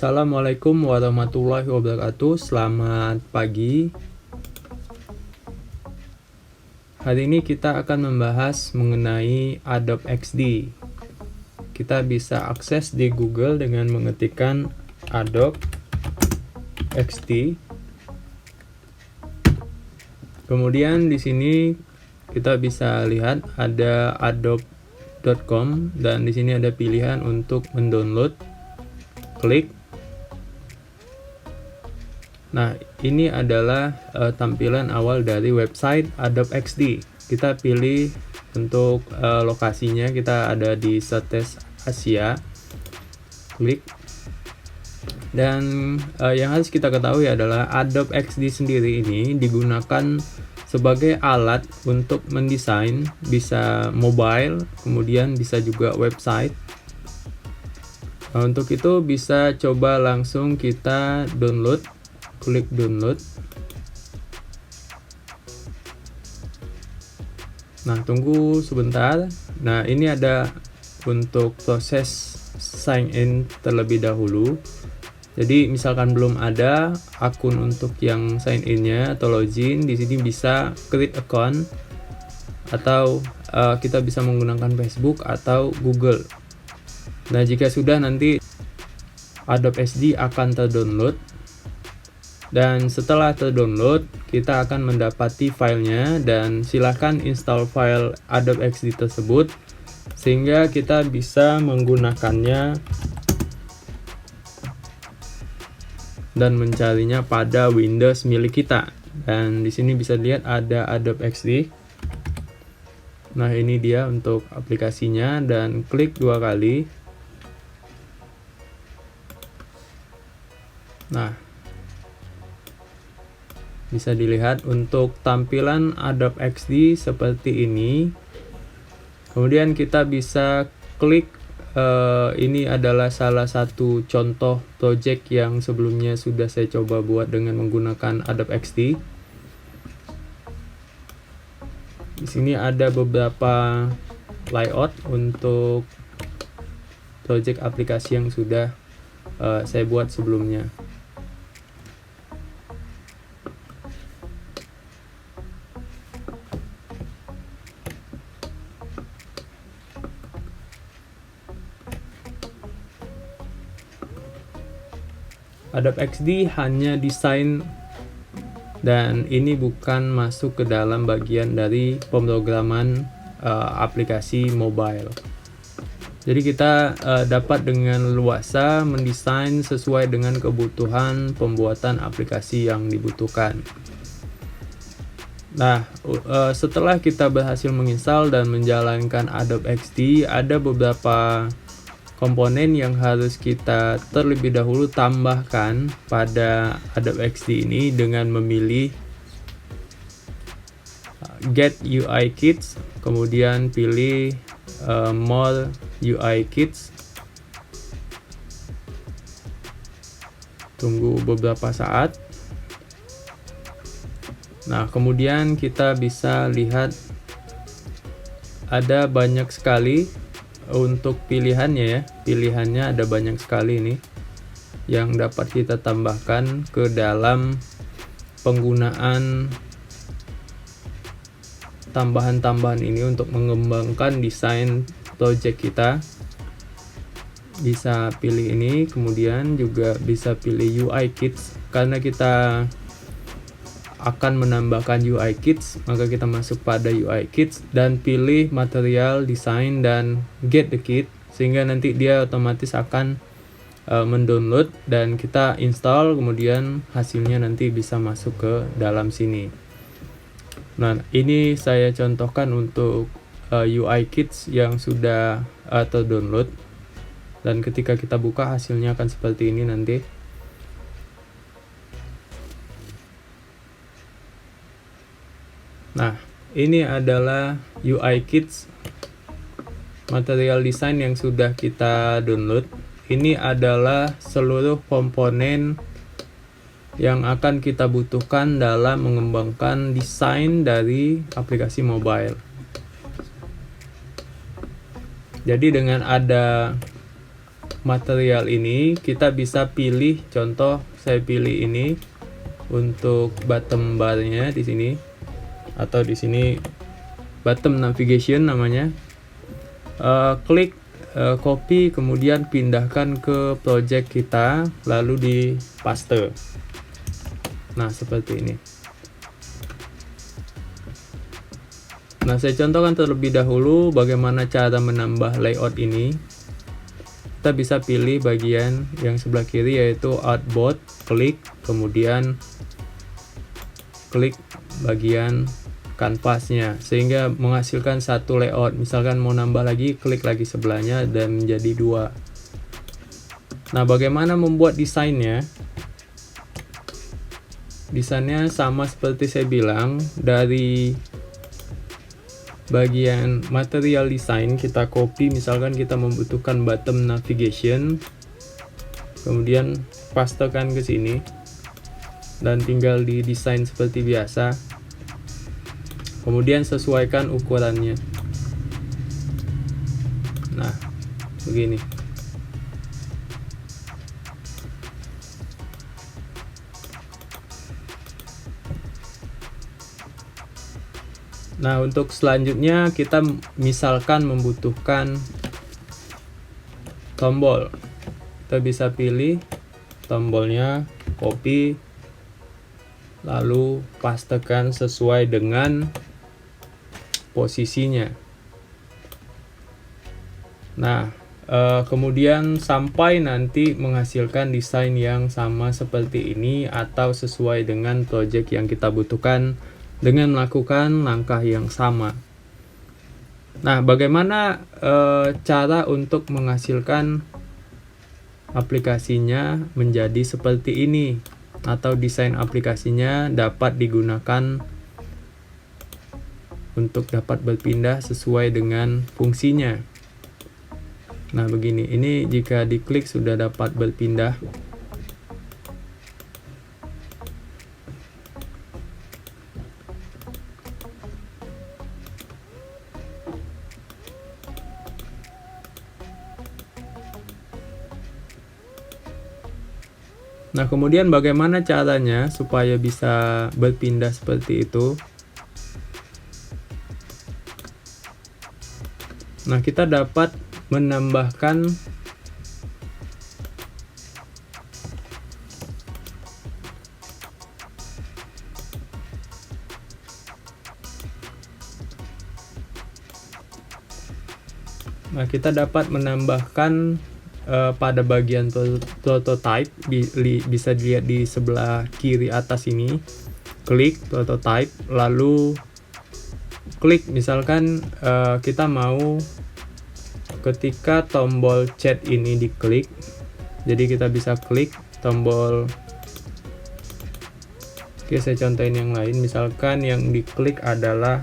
Assalamualaikum warahmatullahi wabarakatuh. Selamat pagi. Hari ini kita akan membahas mengenai Adobe XD. Kita bisa akses di Google dengan mengetikkan Adobe XD. Kemudian di sini kita bisa lihat ada adobe.com dan di sini ada pilihan untuk mendownload. Klik. Nah, ini adalah tampilan awal dari website Adobe XD. Kita pilih untuk lokasinya, kita ada di Southeast Asia. Klik. Dan yang harus kita ketahui adalah Adobe XD sendiri ini digunakan sebagai alat untuk mendesain, bisa mobile, kemudian bisa juga website. Nah, untuk itu bisa coba langsung kita download, klik download. Nah, tunggu sebentar. Nah, ini ada untuk proses sign in terlebih dahulu. Jadi misalkan belum ada akun untuk yang sign in-nya atau login, di sini bisa create account atau kita bisa menggunakan Facebook atau Google. Nah, jika sudah, nanti Adobe XD akan terdownload. Dan setelah terdownload, kita akan mendapati filenya dan silahkan install file Adobe XD tersebut sehingga kita bisa menggunakannya dan mencarinya pada Windows milik kita. Dan di sini bisa dilihat ada Adobe XD. Nah, ini dia untuk aplikasinya, dan klik 2 kali. Nah, bisa dilihat untuk tampilan Adobe XD seperti ini. Kemudian kita bisa klik, ini adalah salah satu contoh project yang sebelumnya sudah saya coba buat dengan menggunakan Adobe XD. Di sini ada beberapa layout untuk project aplikasi yang sudah saya buat sebelumnya. Adobe XD hanya desain dan ini bukan masuk ke dalam bagian dari pemrograman aplikasi mobile. Jadi kita dapat dengan luasa mendesain sesuai dengan kebutuhan pembuatan aplikasi yang dibutuhkan. Nah, setelah kita berhasil menginstal dan menjalankan Adobe XD, ada beberapa komponen yang harus kita terlebih dahulu tambahkan pada Adobe XD ini dengan memilih Get UI Kits, kemudian pilih More UI Kits. Tunggu beberapa saat. Nah, kemudian kita bisa lihat ada banyak sekali untuk pilihannya ya. Pilihannya ada banyak sekali nih yang dapat kita tambahkan ke dalam penggunaan tambahan-tambahan ini untuk mengembangkan desain project kita. Bisa pilih ini, kemudian juga bisa pilih UI Kits. Karena kita akan menambahkan UI Kits, maka kita masuk pada UI Kits dan pilih material, desain, dan get the kit, sehingga nanti dia otomatis akan mendownload dan kita install, kemudian hasilnya nanti bisa masuk ke dalam sini. Nah, ini saya contohkan untuk UI Kits yang sudah terdownload, dan ketika kita buka hasilnya akan seperti ini nanti. Nah, ini adalah UI Kits material design yang sudah kita download. Ini adalah seluruh komponen yang akan kita butuhkan dalam mengembangkan desain dari aplikasi mobile. Jadi dengan ada material ini kita bisa pilih, contoh saya pilih ini untuk bottom barnya di sini, atau di sini bottom navigation namanya. Klik copy, kemudian pindahkan ke project kita, lalu di paste. Nah, seperti ini. Nah, saya contohkan terlebih dahulu bagaimana cara menambah layout ini. Kita bisa pilih bagian yang sebelah kiri, yaitu artboard, klik, kemudian klik bagian kanvasnya, sehingga menghasilkan satu layout. Misalkan mau nambah lagi, klik lagi sebelahnya dan menjadi 2. Nah, bagaimana membuat desainnya? Desainnya sama seperti saya bilang, dari bagian material design kita copy, misalkan kita membutuhkan bottom navigation, kemudian pastekan ke sini dan tinggal di desain seperti biasa. Kemudian sesuaikan ukurannya. Nah, begini. Nah, untuk selanjutnya kita misalkan membutuhkan tombol. Kita bisa pilih tombolnya, copy, lalu pastekan sesuai dengan posisinya. Nah, kemudian sampai nanti menghasilkan desain yang sama seperti ini atau sesuai dengan project yang kita butuhkan dengan melakukan langkah yang sama. Nah, bagaimana cara untuk menghasilkan aplikasinya menjadi seperti ini, atau desain aplikasinya dapat digunakan untuk dapat berpindah sesuai dengan fungsinya. Nah, begini, ini jika diklik sudah dapat berpindah. Nah, kemudian bagaimana caranya supaya bisa berpindah seperti itu? Nah, kita dapat menambahkan pada bagian prototype, bisa dilihat di sebelah kiri atas ini, klik prototype, lalu klik, misalkan kita mau ketika tombol chat ini diklik, jadi kita bisa klik tombol. Oke, saya contohin yang lain. Misalkan yang diklik adalah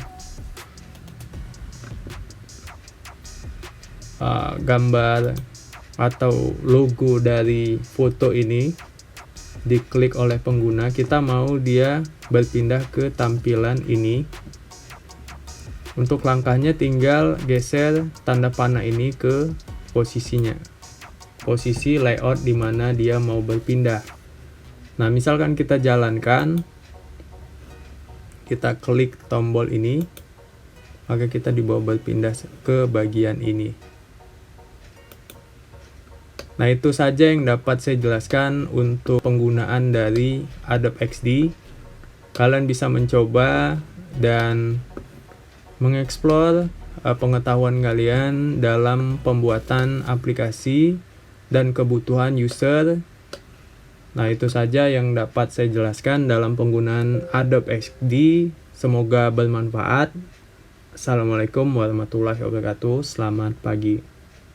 gambar atau logo dari foto ini, diklik oleh pengguna, kita mau dia berpindah ke tampilan ini. Untuk langkahnya tinggal geser tanda panah ini ke posisinya, posisi layout di mana dia mau berpindah. Nah, misalkan kita jalankan, kita klik tombol ini, maka kita dibawa berpindah ke bagian ini. Nah, itu saja yang dapat saya jelaskan untuk penggunaan dari Adobe XD. Kalian bisa mencoba dan mengeksplor pengetahuan kalian dalam pembuatan aplikasi dan kebutuhan user. Nah, itu saja yang dapat saya jelaskan dalam penggunaan Adobe XD. Semoga bermanfaat. Assalamualaikum warahmatullahi wabarakatuh. Selamat pagi.